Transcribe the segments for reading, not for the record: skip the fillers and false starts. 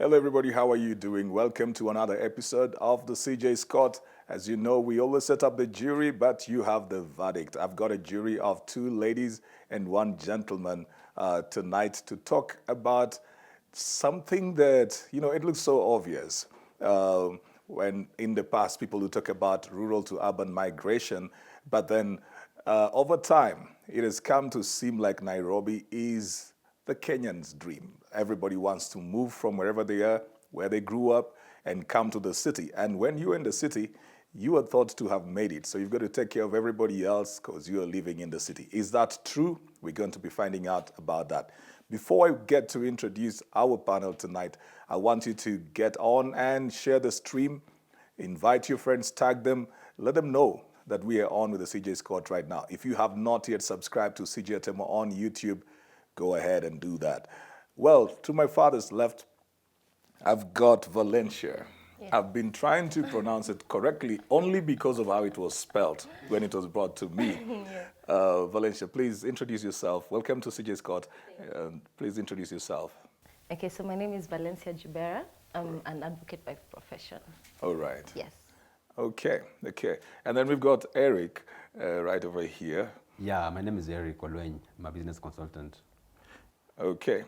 Hello, everybody. How are you doing? Welcome to another episode of the CJ Scott. As you know, we always set up the jury, but you have the verdict. I've got a jury of 2 ladies and 1 gentleman tonight to talk about something that, it looks so obvious. When in the past, people would talk about rural to urban migration, but then over time, it has come to seem like Nairobi is the Kenyan's dream. Everybody wants to move from wherever they are, where they grew up, and come to the city. And when you're in the city, you are thought to have made it. So you've got to take care of everybody else because you are living in the city. Is that true? We're going to be finding out about that. Before I get to introduce our panel tonight, I want you to get on and share the stream, invite your friends, tag them, let them know that we are on with the CJ Scott right now. If you have not yet subscribed to CJ Atemo on YouTube, go ahead and do that. Well, to my father's left, I've got Valencia. Yeah. I've been trying to pronounce it correctly only because of how it was spelled when it was brought to me. Yeah. Valencia, please introduce yourself. Welcome to CJ Scott. Please introduce yourself. Okay, so my name is Valencia Jibera. I'm an advocate by profession. All right. Yes. Okay. And then we've got Eric right over here. Yeah, my name is Eric Olweny. I'm a business consultant. Okay.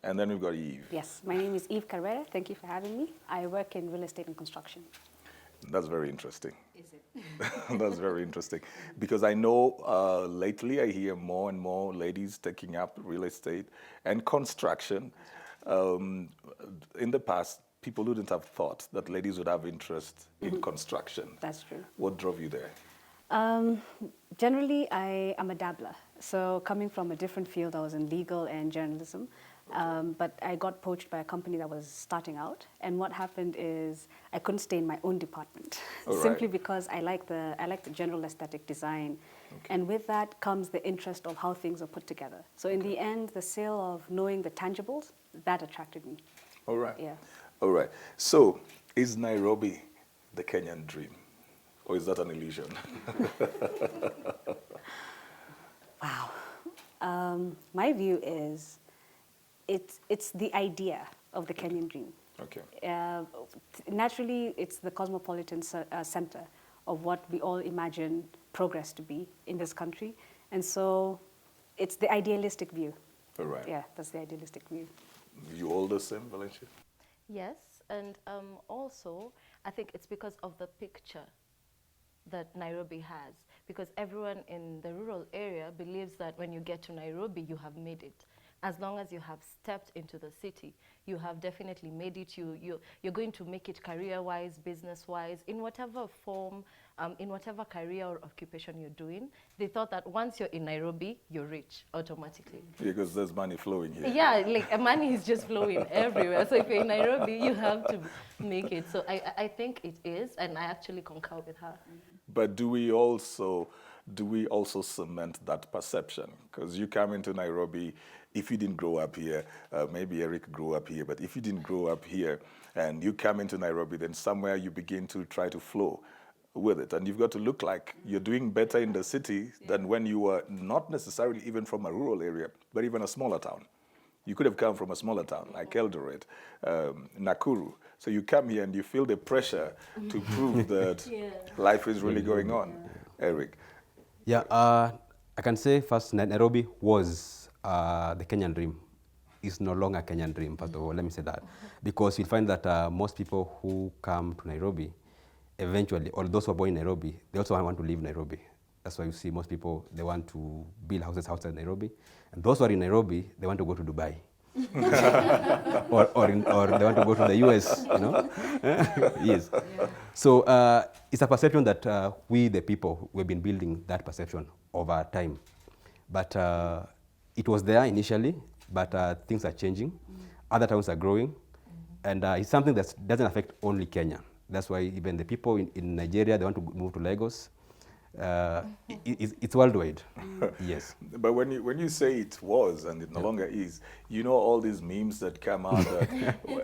And then we've got Eve. Yes, my name is Eve Karuere. Thank you for having me. I work in real estate and construction. That's very interesting. Is it? That's very interesting. Because I know lately I hear more and more ladies taking up real estate and construction. In the past, people wouldn't have thought that ladies would have interest in construction. That's true. What drove you there? Generally, I am a dabbler. So coming from a different field, I was in legal and journalism. But I got poached by a company that was starting out, and what happened is I couldn't stay in my own department simply because I like the general aesthetic design, and with that comes the interest of how things are put together. So in the end, the sale of knowing the tangibles, that attracted me. All right. Yeah. All right. So is Nairobi the Kenyan dream, or is that an illusion? Wow. My view is, it's the idea of the Kenyan dream. Okay. Naturally, it's the cosmopolitan center of what we all imagine progress to be in this country. And so it's the idealistic view. All right. Yeah, that's the idealistic view. You all the same, Valencia? Yes, and also I think it's because of the picture that Nairobi has. Because everyone in the rural area believes that when you get to Nairobi, you have made it. As long as you have stepped into the city, you have definitely made it. You're going to make it career-wise, business-wise, in whatever form, in whatever career or occupation you're doing. They thought that once you're in Nairobi, you're rich automatically. Because there's money flowing here. Yeah, like money is just flowing everywhere. So if you're in Nairobi, you have to make it. So I think it is, and I actually concur with her. But do we also cement that perception? Because you come into Nairobi, if you didn't grow up here, maybe Eric grew up here, but if you didn't grow up here and you come into Nairobi, then somewhere you begin to try to flow with it. And you've got to look like you're doing better in the city than when you were not necessarily even from a rural area, but even a smaller town. You could have come from a smaller town like Eldoret, Nakuru. So you come here and you feel the pressure to prove that life is really going on. Eric. Yeah, I can say first Nairobi was the Kenyan dream. It's no longer a Kenyan dream, first of all, let me say that. Because you'll find that most people who come to Nairobi, eventually, or those who are born in Nairobi, they also want to live in Nairobi. That's why you see most people, they want to build houses outside Nairobi. And those who are in Nairobi, they want to go to Dubai. or they want to go to the US, Yes. Yeah. So it's a perception that we, the people, we've been building that perception over time. But it was there initially, but things are changing. Other towns are growing. And it's something that doesn't affect only Kenya. That's why even the people in Nigeria, they want to move to Lagos. It's worldwide. Yes. But when you say it was and it no longer is, all these memes that come out,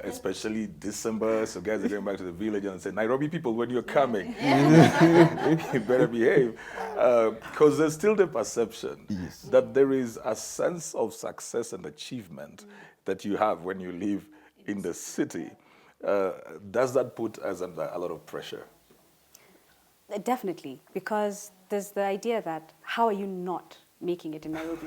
especially December, so guys are going back to the village and say, Nairobi people, when you're coming, you better behave. Because there's still the perception that there is a sense of success and achievement that you have when you live in the city. Does that put us under a lot of pressure? Definitely, because there's the idea that how are you not making it in Nairobi?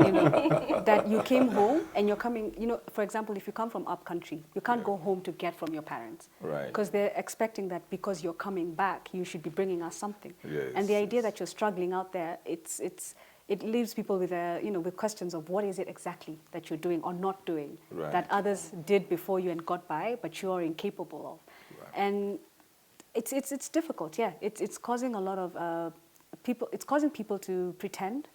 You know, that you came home and you're coming, you know, for example, if you come from up country, you can't go home to get from your parents. Right. Because they're expecting that because you're coming back, you should be bringing us something. Yes, and the idea that you're struggling out there, it leaves people with with questions of what is it exactly that you're doing or not doing Right. that others did before you and got by, but you're incapable of. Right. And it's difficult, yeah. It's causing a lot of people. It's causing people to pretend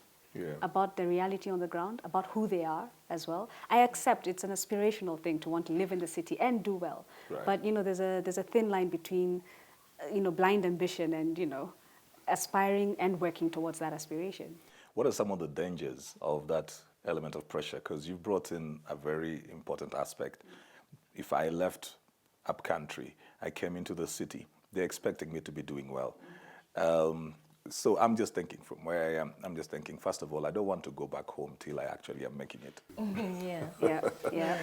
about the reality on the ground, about who they are as well. I accept it's an aspirational thing to want to live in the city and do well, Right. but there's a thin line between blind ambition and aspiring and working towards that aspiration. What are some of the dangers of that element of pressure? Because you brought in a very important aspect. If I left up country, I came into the city, they're expecting me to be doing well. So I'm just thinking from where I am, I'm just thinking, first of all, I don't want to go back home till I actually am making it. Yeah.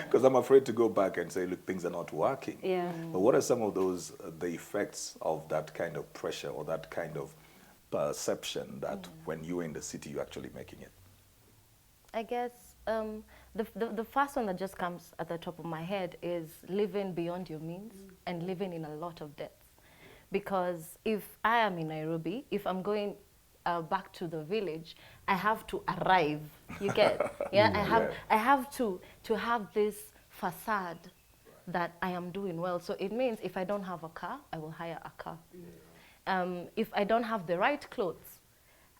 Because I'm afraid to go back and say, look, things are not working. Yeah. But what are some of those, the effects of that kind of pressure or that kind of perception that when you're in the city, you're actually making it? I guess the first one that just comes at the top of my head is living beyond your means and living in a lot of debts. Because if I am in Nairobi, if I'm going back to the village, I have to arrive. You get? Yeah, I have to have this facade that I am doing well. So it means if I don't have a car, I will hire a car. If I don't have the right clothes,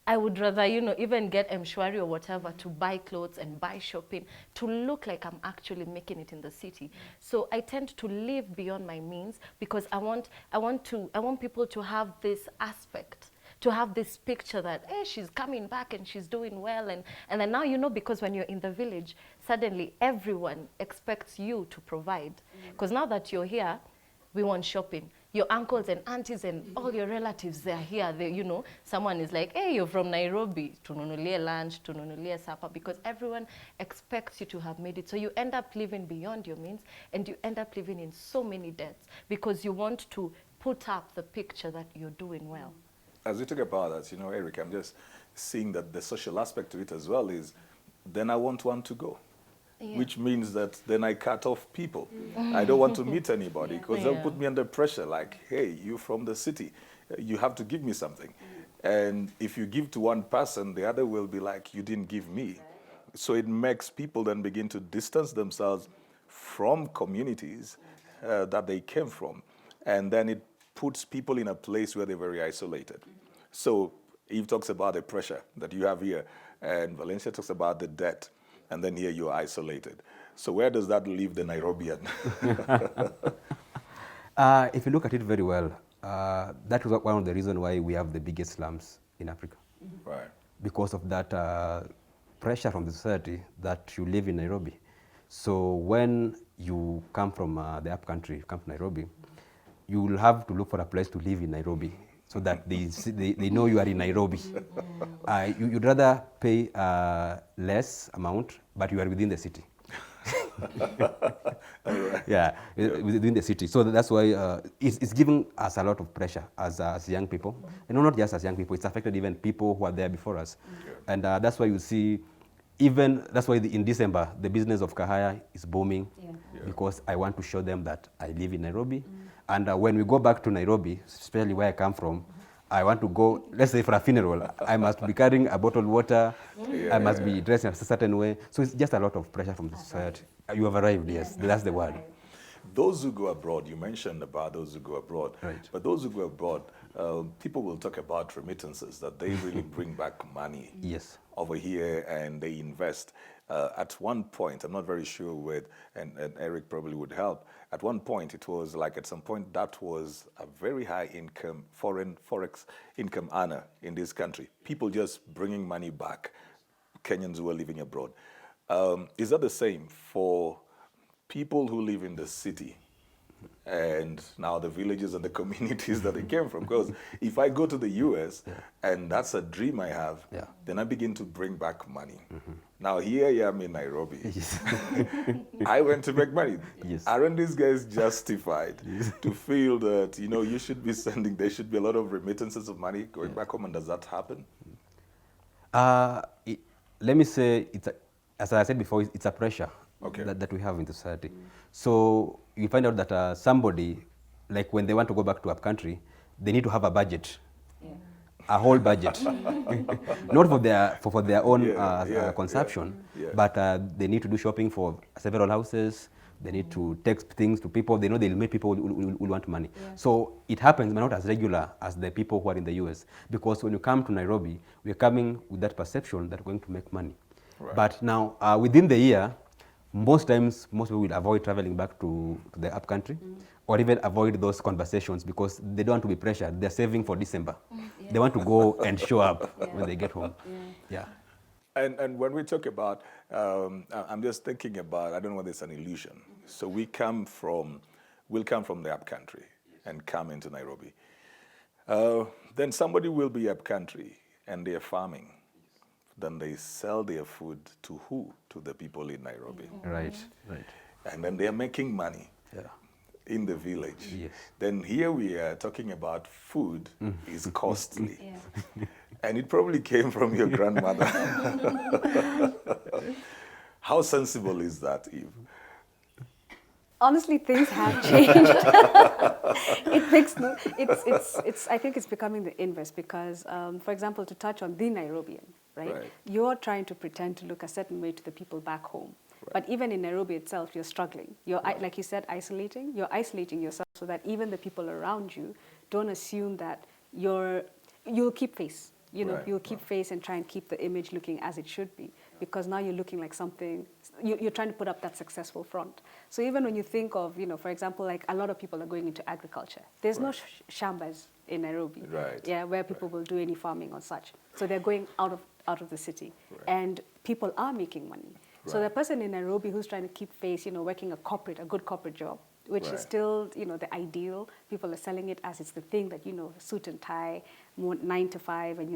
I would rather, even get Mshwari or whatever to buy clothes and buy shopping to look like I'm actually making it in the city. So I tend to live beyond my means because I want people to have this aspect, to have this picture that, hey, she's coming back and she's doing well. And then now, because when you're in the village, suddenly everyone expects you to provide. Because now that you're here, we want shopping. Your uncles and aunties and all your relatives, they're here. Someone is like, hey, you're from Nairobi, tununulie lunch, tununulie supper, because everyone expects you to have made it. So you end up living beyond your means, and you end up living in so many debts because you want to put up the picture that you're doing well. As you talk about that, Eric, I'm just seeing that the social aspect to it as well is, then I want one to go. Yeah. Which means that then I cut off people. I don't want to meet anybody because they'll put me under pressure like, hey, you from the city, you have to give me something. And if you give to one person, the other will be like, you didn't give me. So it makes people then begin to distance themselves from communities that they came from. And then it puts people in a place where they're very isolated. So Eve talks about the pressure that you have here, and Valencia talks about the debt. And then here you're isolated. So where does that leave the Nairobian? If you look at it very well, that was one of the reasons why we have the biggest slums in Africa. Right. Because of that pressure from the society that you live in Nairobi. So when you come from the upcountry, you come to Nairobi, you will have to look for a place to live in Nairobi so that they know you are in Nairobi. You'd rather pay less amount, but you are within the city. Right. Yeah, within the city. So that's why it's giving us a lot of pressure as young people. And not just as young people, it's affected even people who are there before us. Yeah. And that's why you see, that's why in December, the business of Kahaya is booming because I want to show them that I live in Nairobi. And when we go back to Nairobi, especially where I come from, I want to go, let's say for a funeral, I must be carrying a bottled water, I must be dressed in a certain way. So it's just a lot of pressure from the society. You have arrived, yes, that's the word. Those who go abroad, you mentioned about those who go abroad, right. But those who go abroad, people will talk about remittances, that they really bring back money over here and they invest. At one point, I'm not very sure with, and Eric probably would help, at one point it was like at some point that was a very high income, foreign forex income earner in this country. People just bringing money back, Kenyans who are living abroad. Is that the same for people who live in the city? and now the villages and the communities that they came from. Because if I go to the US and that's a dream I have, then I begin to bring back money. Now here I am in Nairobi. Yes. I went to make money. Yes. Aren't these guys justified to feel that, you know, you should be sending, there should be a lot of remittances of money going back home, and does that happen? Let me say, as I said before, it's a pressure that we have in society. So you find out that somebody, like when they want to go back to a country, they need to have a budget, a whole budget, not for their own consumption, but they need to do shopping for several houses. They need to text things to people. They know they'll meet people who want money. So it happens, but not as regular as the people who are in the US. Because when you come to Nairobi, we're coming with that perception that we're going to make money. Right. But now, within the year, most times, most people will avoid traveling back to the up country, or even avoid those conversations because they don't want to be pressured. They're saving for December. They want to go and show up when they get home. And when we talk about, I'm just thinking about, I don't know whether it's an illusion. So we'll come from the upcountry and come into Nairobi. Then somebody will be upcountry and they're farming. Then they sell their food to who? To the people in Nairobi. Right. And then they're making money in the village. Yes. Then here we are talking about food is costly. And it probably came from your grandmother. How sensible is that, Eve? Honestly, things have changed. I think it's becoming the inverse because, for example, to touch on the Nairobian, right? You're trying to pretend to look a certain way to the people back home. But even in Nairobi itself, you're struggling. You're, like you said, isolating. You're isolating yourself so that even the people around you don't assume that you'll keep face. You'll keep face and try and keep the image looking as it should be, because now you're looking like something, you're trying to put up that successful front. So even when you think of, for example, like a lot of people are going into agriculture. There's no shambas in Nairobi, where people will do any farming or such. So they're going out of the city, and people are making money. So the person in Nairobi who's trying to keep face, working a good corporate job, which is still, the ideal. People are selling it as it's the thing that, suit and tie, 9 to 5, and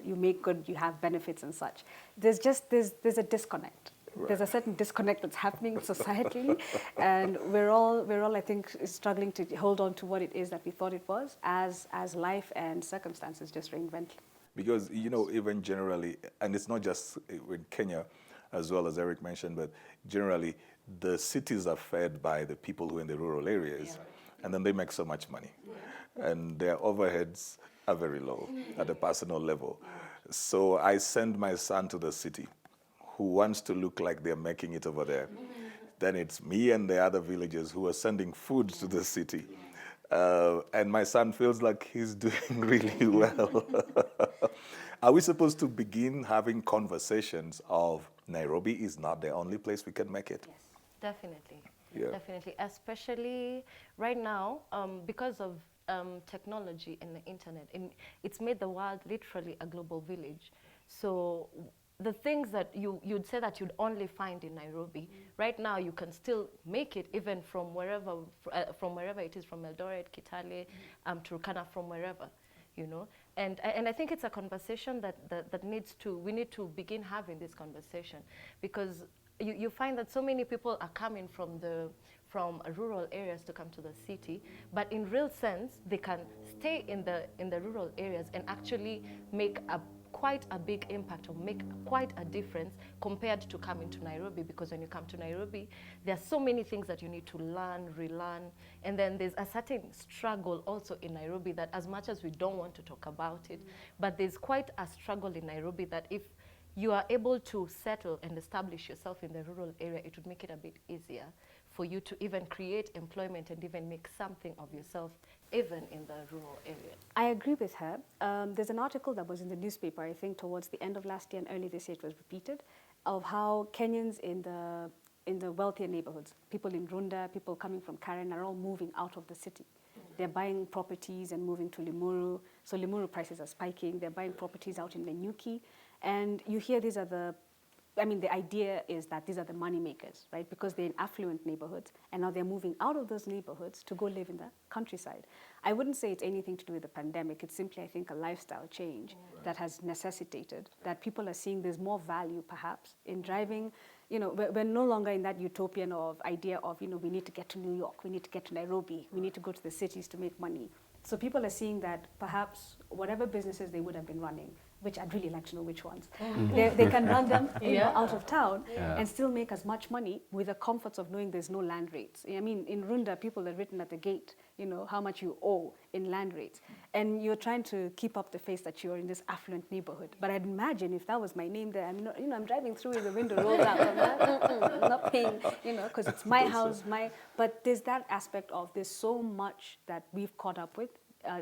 you make good, you have benefits and such. There's a disconnect. There's a certain disconnect that's happening societally, and we're all, I think, struggling to hold on to what it is that we thought it was as life and circumstances just reinvent. Because, even generally, and it's not just in Kenya, as well as Eric mentioned, but generally, the cities are fed by the people who are in the rural areas, and then they make so much money. And their overheads are very low at a personal level. So I send my son to the city, who wants to look like they're making it over there. Then it's me and the other villagers who are sending food to the city. And my son feels like he's doing really well. Are we supposed to begin having conversations of Nairobi is not the only place we can make it? Yes, definitely. Definitely. Especially right now, because of technology and the internet, it's made the world literally a global village. So the things that you'd say that you'd only find in Nairobi, right now you can still make it even from wherever it is, from Eldoret, Kitale, Turkana, from wherever. And I think it's a conversation that we need to begin having this conversation, because you find that so many people are coming from rural areas to come to the city, but in real sense they can stay in the rural areas and actually make quite a big impact, or make quite a difference compared to coming to Nairobi. Because when you come to Nairobi, there are so many things that you need to learn, relearn, and then there's a certain struggle also in Nairobi that, as much as we don't want to talk about it, but there's quite a struggle in Nairobi that if you are able to settle and establish yourself in the rural area, it would make it a bit easier for you to even create employment and even make something of yourself, even in the rural area. I agree with her. There's an article that was in the newspaper, I think towards the end of last year and early this year it was repeated, of how Kenyans in the wealthier neighborhoods, people in Runda, people coming from Karen, are all moving out of the city. They're buying properties and moving to Limuru. So Limuru prices are spiking. They're buying properties out in Nanyuki. And you hear these are the I mean, the idea is that these are the money makers, right? Because they're in affluent neighborhoods, and now they're moving out of those neighborhoods to go live in the countryside. I wouldn't say it's anything to do with the pandemic. It's simply, I think, a lifestyle change that has necessitated that people are seeing there's more value, perhaps, in driving. You know, we're no longer in that utopian of idea of, you know, we need to get to New York, we need to get to Nairobi, we need to go to the cities to make money. So people are seeing that perhaps whatever businesses they would have been running, which I'd really like to know which ones, they can run them you know, out of town and still make as much money with the comforts of knowing there's no land rates. I mean, in Runda, people have written at the gate, you know, how much you owe in land rates. And you're trying to keep up the face that you're in this affluent neighborhood. But I'd imagine if that was my name there, I'm not, you know, I'm driving through with the window rolled up. I'm not paying, you know, because it's my house, but there's that aspect of there's so much that we've caught up with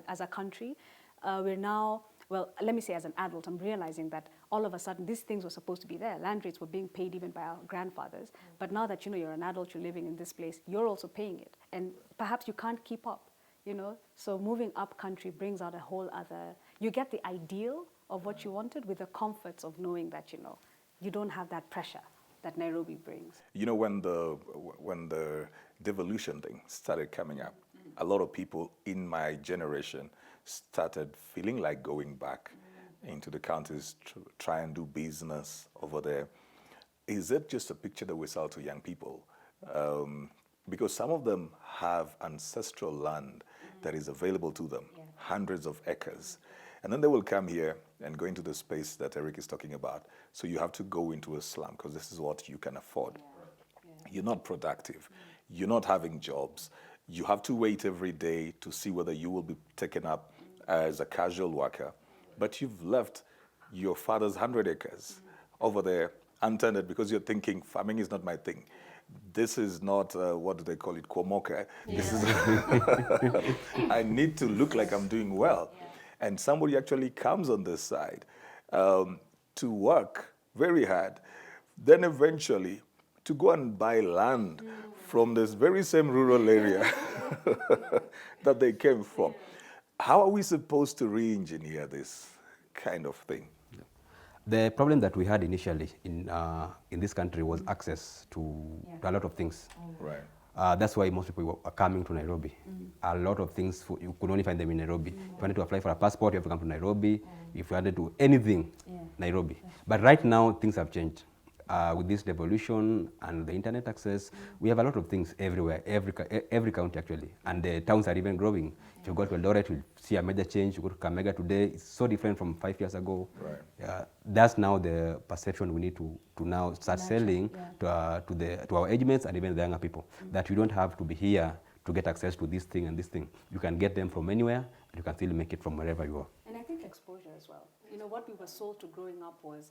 as a country. We're now, well, let me say as an adult, I'm realizing that all of a sudden these things were supposed to be there. Land rates were being paid even by our grandfathers. But now that, you know, you're an adult, you're living in this place, you're also paying it. And perhaps you can't keep up, you know. So moving up country brings out a whole other, you get the ideal of what you wanted with the comforts of knowing that, you know, you don't have that pressure that Nairobi brings. You know, when the devolution thing started coming up, a lot of people in my generation started feeling like going back into the counties to try and do business over there. Is it just a picture that we sell to young people? Because some of them have ancestral land that is available to them, hundreds of acres. And then they will come here and go into the space that Eric is talking about. So you have to go into a slum because this is what you can afford. You're not productive. You're not having jobs. You have to wait every day to see whether you will be taken up as a casual worker. But you've left your father's 100 acres over there untended because you're thinking farming is not my thing. This is not, what do they call it, Kwomoka. This is I need to look like I'm doing well. And somebody actually comes on this side to work very hard, then eventually to go and buy land from this very same rural area that they came from. How are we supposed to re-engineer this kind of thing? The problem that we had initially in this country was access to a lot of things. Right. That's why most people are coming to Nairobi. A lot of things, you could only find them in Nairobi. If you wanted to apply for a passport, you have to come to Nairobi. If you wanted to do anything, Nairobi. But right now, things have changed. With this devolution and the internet access, we have a lot of things everywhere, every county actually. And the towns are even growing. If you go to Eldoret, you'll see a major change. You go to Kamega today, it's so different from 5 years ago. Right. That's now the perception we need to now start selling to our age mates and even the younger people, that you don't have to be here to get access to this thing and this thing. You can get them from anywhere, and you can still make it from wherever you are. And I think exposure as well. You know, what we were sold to growing up was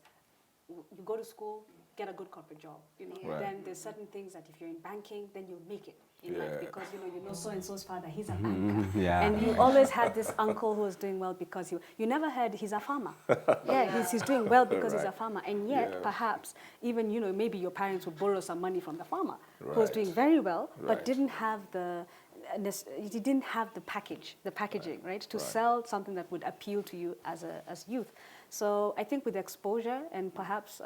you go to school, get a good corporate job. You know, then there's certain things that if you're in banking, then you'll make it in life because you know so-and-so's father, he's a banker. And you always had this uncle who was doing well because you never heard he's a farmer. He's doing well because he's a farmer. And yet, perhaps, even, you know, maybe your parents would borrow some money from the farmer who was doing very well, but didn't have the packaging, right, to sell something that would appeal to you as youth. So I think with exposure and perhaps,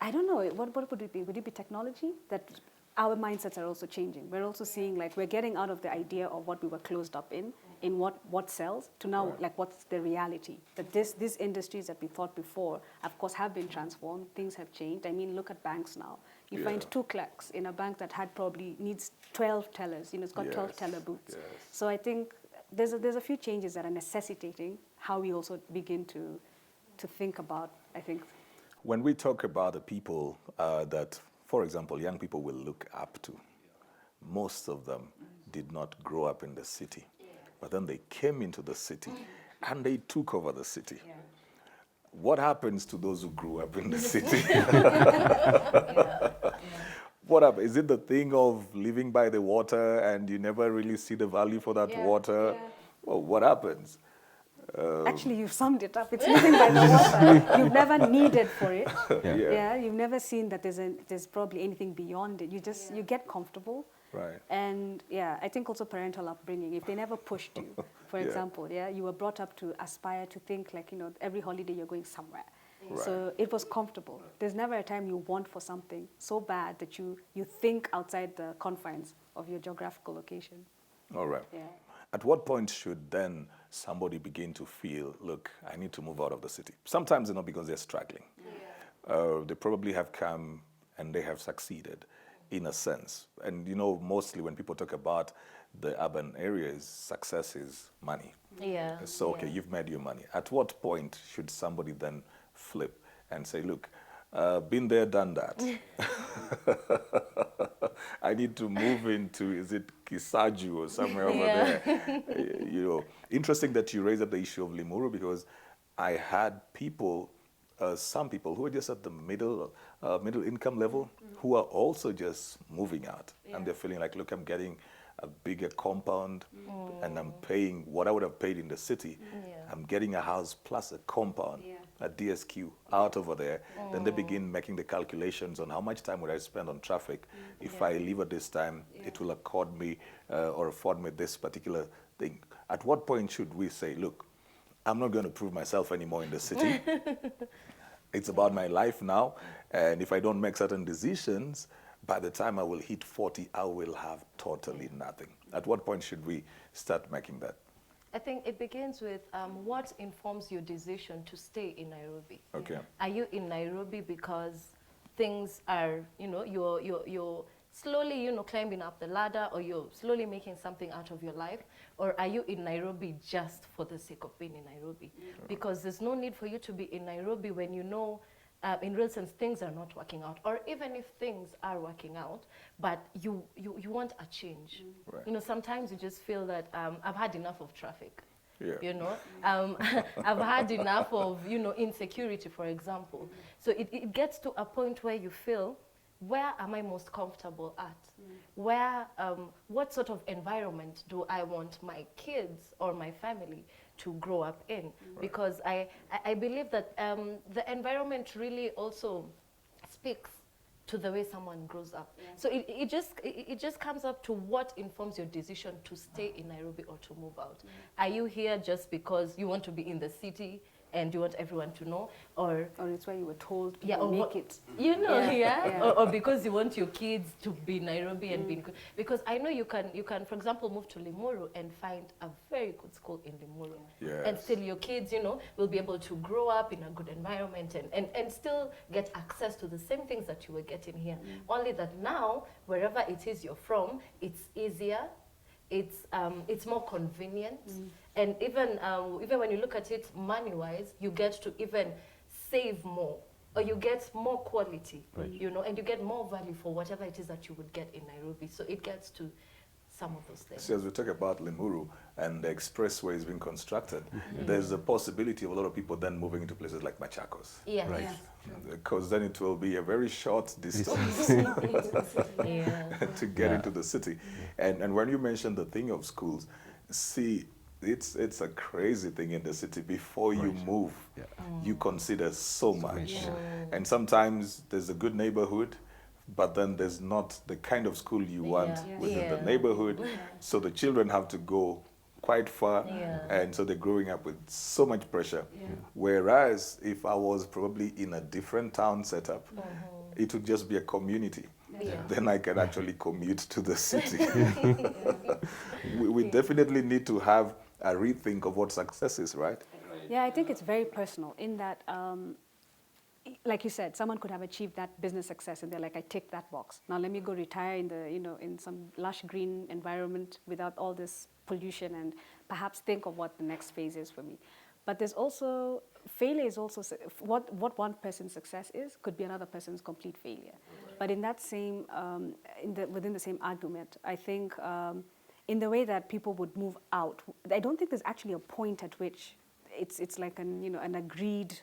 I don't know, what would it be? Would it be technology? That our mindsets are also changing. We're also seeing, like, we're getting out of the idea of what we were closed up in what sells, to now, like, what's the reality? That these industries that we thought before, of course, have been transformed. Things have changed. I mean, look at banks now. You find 2 clerks in a bank that had probably needs 12 tellers. You know, it's got 12 teller booths. So I think there's a few changes that are necessitating how we also begin to think about, I think. When we talk about the people that, for example, young people will look up to, most of them did not grow up in the city. But then they came into the city and they took over the city. What happens to those who grew up in the city? What happens? Is it the thing of living by the water and you never really see the value for that water? Well, what happens? Actually, you've summed it up. It's living by the water. You've never needed for it. You've never seen that there's probably anything beyond it. You get comfortable. Right. And I think also parental upbringing. If they never pushed you, for example, you were brought up to aspire to think like, you know, every holiday you're going somewhere. Right. So it was comfortable. There's never a time you want for something so bad that you think outside the confines of your geographical location. All right. Yeah. At what point should then somebody begin to feel, look, I need to move out of the city? Sometimes, because they're struggling. They probably have come and they have succeeded in a sense. And, mostly when people talk about the urban areas, success is money. Yeah. So, okay, you've made your money. At what point should somebody then flip and say, look, been there, done that. I need to move into, is it Kisaju or somewhere over there? Interesting that you raised up the issue of Limuru, because I had people, some people who are just at the middle income level, who are also just moving out. And they're feeling like, look, I'm getting a bigger compound and I'm paying what I would have paid in the city. I'm getting a house plus a compound, a DSQ out over there. Then they begin making the calculations on how much time would I spend on traffic. If I leave at this time, it will accord me or afford me this particular thing. At what point should we say, look, I'm not going to prove myself anymore in the city. It's about my life now. And if I don't make certain decisions, by the time I will hit 40, I will have totally nothing. At what point should we start making that? I think it begins with what informs your decision to stay in Nairobi. Okay. Are you in Nairobi because things are, you're slowly, climbing up the ladder, or you're slowly making something out of your life? Or are you in Nairobi just for the sake of being in Nairobi? Because there's no need for you to be in Nairobi when you know in real sense things are not working out, or even if things are working out, but you want a change. Right. Sometimes you just feel that I've had enough of traffic. Yeah. I've had enough of insecurity, for example. So it gets to a point where you feel, where am I most comfortable at? Where what sort of environment do I want my kids or my family to grow up in? Because I believe that the environment really also speaks to the way someone grows up. So it just comes up to what informs your decision to stay in Nairobi or to move out. Are you here just because you want to be in the city and you want everyone to know, or it's where you were told people make it. Or because you want your kids to be in Nairobi and be in, because I know you can, for example, move to Limuru and find a very good school in Limuru. Yes. And still your kids, will be able to grow up in a good environment and still get access to the same things that you were getting here. Only that now, wherever it is you're from, it's easier, it's more convenient, and even when you look at it money-wise, you get to even save more, or you get more quality, and you get more value for whatever it is that you would get in Nairobi. So it gets to some of those things. So as we talk about Limuru and the expressway is being constructed, there's a possibility of a lot of people then moving into places like Machakos. Yes. Right. Yes. Because then it will be a very short distance to get into the city. And when you mentioned the thing of schools, see, it's a crazy thing in the city. Before you move, you consider so much. And sometimes there's a good neighborhood, but then there's not the kind of school you want within the neighborhood. So the children have to go quite far, and so they're growing up with so much pressure. Whereas if I was probably in a different town setup, it would just be a community. Then I can actually commute to the city. We definitely need to have a rethink of what success is, right? Yeah, I think it's very personal in that, like you said, someone could have achieved that business success and they're like, I tick that box. Now let me go retire in the, in some lush green environment without all this pollution, and perhaps think of what the next phase is for me. But there's also, failure is also, what one person's success is could be another person's complete failure. But in that same, within the same argument, I think in the way that people would move out, I don't think there's actually a point at which it's like an agreed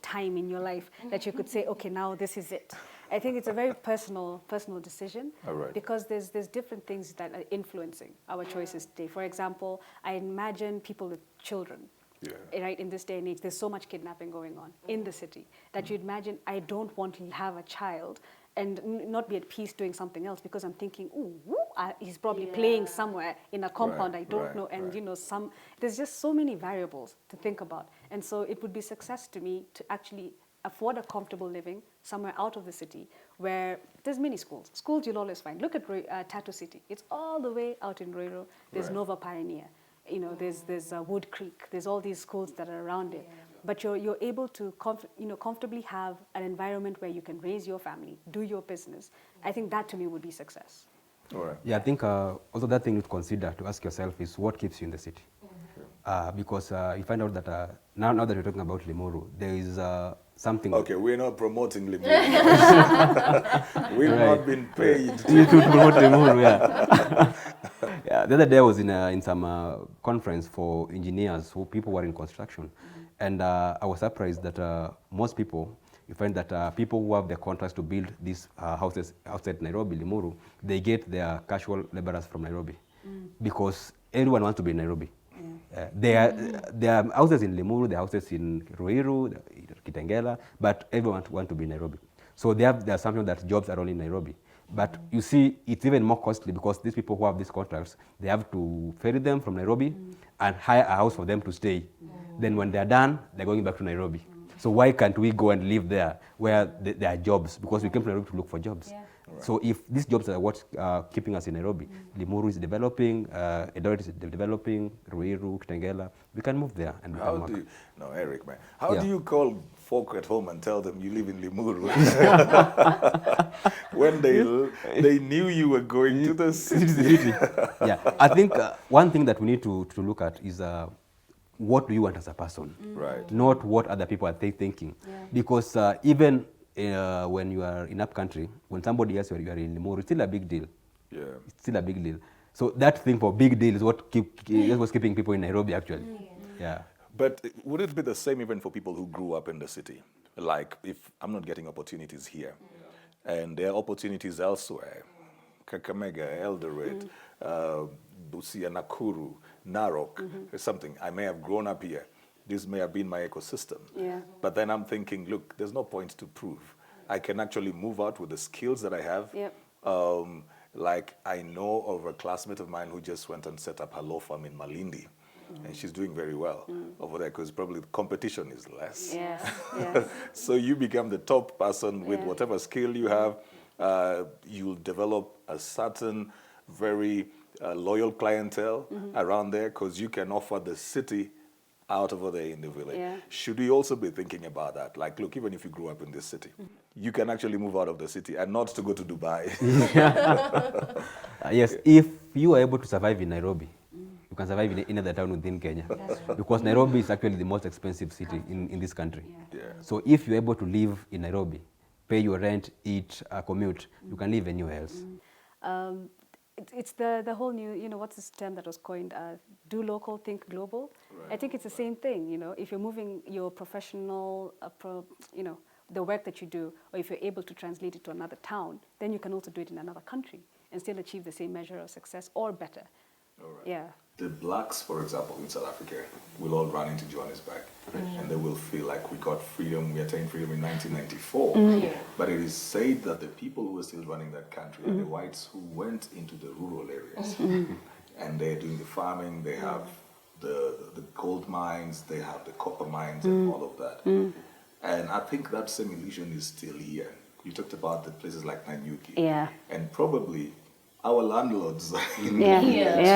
time in your life that you could say, okay, now this is it. I think it's a very personal decision, because there's different things that are influencing our choices today. For example, I imagine people with children, right, in this day and age, there's so much kidnapping going on in the city that you'd imagine, I don't want to have a child and not be at peace doing something else because I'm thinking, ooh, he's probably playing somewhere in a compound I don't know, and you know, there's just so many variables to think about, and so it would be success to me to actually afford a comfortable living somewhere out of the city where there's many schools. Schools you'll always find. Look at Tattoo City. It's all the way out in Roiro. There's Nova Pioneer. You know, there's Wood Creek. There's all these schools that are around it. But you're able to comfortably have an environment where you can raise your family, do your business. I think that to me would be success. All right. Yeah, I think also that thing to consider, to ask yourself is what keeps you in the city? Because you find out that now that we're talking about Limuru, there is something... Okay, we're not promoting Limuru. We've not been paid. to promote Limuru, yeah. Yeah. The other day I was in some conference for engineers who people were in construction. And I was surprised that most people, you find that people who have the contracts to build these houses outside Nairobi, Limuru, they get their casual laborers from Nairobi because everyone wants to be in Nairobi. There are houses in Limuru, there are houses in Ruiru, Kitengela, but everyone want to be in Nairobi. So they have the assumption that jobs are only in Nairobi. But you see, it's even more costly because these people who have these contracts, they have to ferry them from Nairobi and hire a house for them to stay. Then when they're done, they're going back to Nairobi. So why can't we go and live there where there are jobs? Because we came to Nairobi to look for jobs. Right. So if these jobs are what keeping us in Nairobi, Limuru is developing, Eldoret is developing, Ruiru, Kitengela, we can move there and how do you, no, Eric, man, how do you call folk at home and tell them you live in Limuru when they knew you were going to the city? Yeah, I think one thing that we need to look at is what do you want as a person, right? Not what other people are thinking. Because even when you are in up country, when somebody else you are in Limuru, it's still a big deal. Yeah, it's still a big deal. So that thing for big deal is what was keeping people in Nairobi actually. Yeah. But would it be the same even for people who grew up in the city? Like if I'm not getting opportunities here, and there are opportunities elsewhere, Kakamega, Eldoret, Busia, Nakuru, Narok, or something. I may have grown up here. This may have been my ecosystem. But then I'm thinking, look, there's no point to prove. I can actually move out with the skills that I have. Like I know of a classmate of mine who just went and set up her law firm in Malindi. And she's doing very well over there because probably the competition is less. So you become the top person with whatever skill you have. You'll develop a certain very loyal clientele around there because you can offer the city out over there in the village. Should we also be thinking about that? Like, look, even if you grew up in this city, you can actually move out of the city and not to go to Dubai. Yes, if you are able to survive in Nairobi, you can survive in any other town within Kenya. Because Nairobi is actually the most expensive city in this country. So if you're able to live in Nairobi, pay your rent, eat, commute, you can live anywhere else. It's the whole new, what's this term that was coined? Do local, think global. Right. I think it's the same thing, if you're moving your professional, the work that you do, or if you're able to translate it to another town, then you can also do it in another country and still achieve the same measure of success or better. All right. The blacks, for example, in South Africa, will all run into Johannesburg and they will feel like we got freedom, we attained freedom in 1994. But it is said that the people who are still running that country are the whites who went into the rural areas. And they're doing the farming, they have the gold mines, they have the copper mines and all of that. And I think that same illusion is still here. You talked about the places like Nanyuki. And probably our landlords in the village.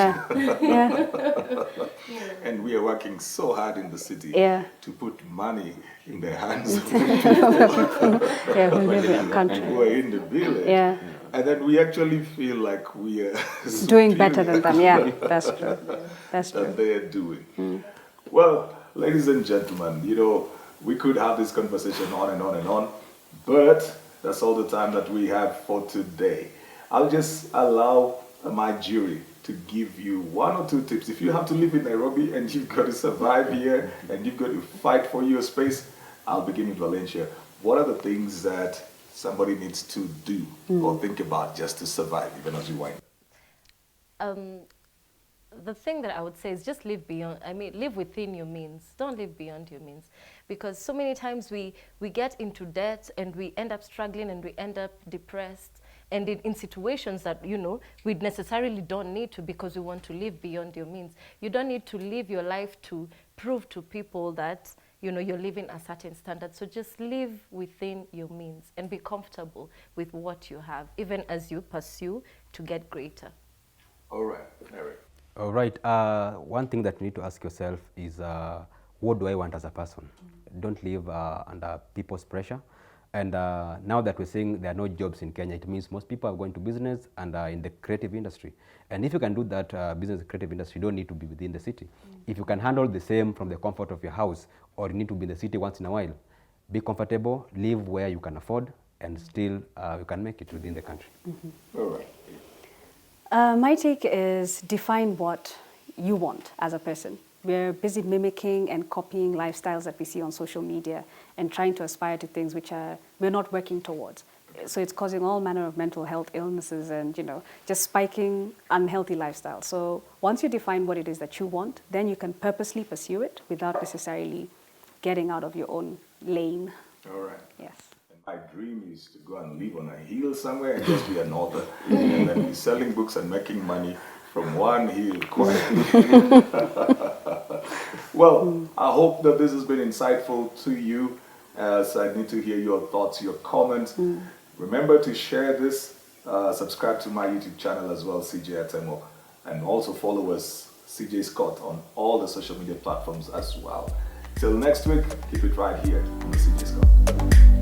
And we are working so hard in the city to put money in the hands of the people who are in the village. And then we actually feel like we are doing better than them. That's true. That's true. That they are doing. Well, ladies and gentlemen, we could have this conversation on and on and on, but that's all the time that we have for today. I'll just allow my jury to give you one or two tips. If you have to live in Nairobi and you've got to survive here and you've got to fight for your space, I'll begin with Valencia. What are the things that somebody needs to do or think about just to survive, even as you wind? the thing that I would say is just live beyond, live within your means. Don't live beyond your means. Because so many times we get into debt and we end up struggling and we end up depressed and in situations that, we necessarily don't need to, because we want to live beyond your means. You don't need to live your life to prove to people that, you're living a certain standard. So just live within your means and be comfortable with what you have, even as you pursue to get greater. All right, Eric. All right. One thing that you need to ask yourself is, what do I want as a person? Don't live under people's pressure. And now that we're saying there are no jobs in Kenya, it means most people are going to business and in the creative industry. And if you can do that business and creative industry, you don't need to be within the city. If you can handle the same from the comfort of your house, or you need to be in the city once in a while, be comfortable, live where you can afford, and still you can make it within the country. All right. My take is define what you want as a person. We're busy mimicking and copying lifestyles that we see on social media and trying to aspire to things which we're not working towards. So it's causing all manner of mental health illnesses and, just spiking unhealthy lifestyles. So once you define what it is that you want, then you can purposely pursue it without necessarily getting out of your own lane. All right. Yes. My dream is to go and live on a hill somewhere and just be an author, and then be selling books and making money from one hill quietly. Well, I hope that this has been insightful to you, as I need to hear your thoughts, your comments. Remember to share this, subscribe to my YouTube channel as well, CJ Atemo, and also follow us, CJ Scott, on all the social media platforms as well. Till next week, keep it right here on the CJ Scott.